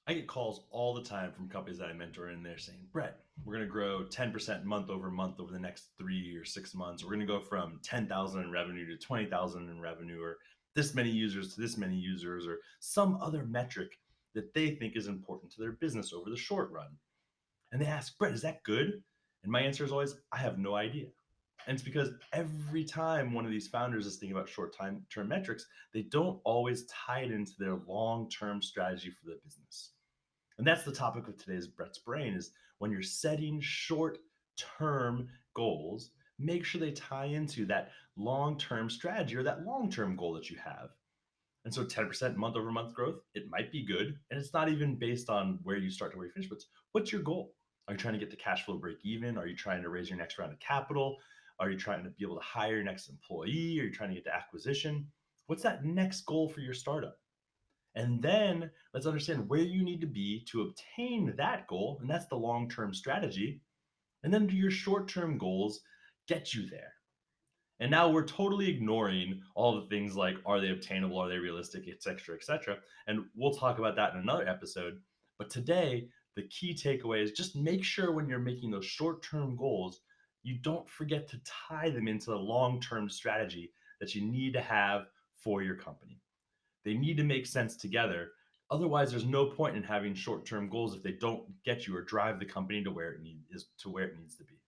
I get calls all the time from companies that I mentor, and they're saying, Brett, we're going to grow 10% month over month over the next 3 or 6 months. We're going to go from 10,000 in revenue to 20,000 in revenue, or this many users to this many users, or some other metric that they think is important to their business over the short run. And they ask, Brett, is that good? And my answer is always, I have no idea. And it's because every time one of these founders is thinking about short term metrics, they don't always tie it into their long term strategy for the business. And that's the topic of today's Brett's Brain is when you're setting short-term goals, make sure they tie into that long-term strategy or that long-term goal that you have. And so 10% month over month growth, it might be good. And it's not even based on where you start to where you finish, but what's your goal? Are you trying to get to cash flow break even? Are you trying to raise your next round of capital? Are you trying to be able to hire your next employee? Are you trying to get to acquisition? What's that next goal for your startup? And then let's understand where you need to be to obtain that goal. And that's the long term strategy. And then do your short term goals get you there? And now we're totally ignoring all the things like are they obtainable, are they realistic, et cetera, et cetera. And we'll talk about that in another episode. But today, the key takeaway is just make sure when you're making those short term goals, you don't forget to tie them into the long term strategy that you need to have for your company. They need to make sense together. Otherwise, there's no point in having short-term goals if they don't get you or drive the company to where it needs to be.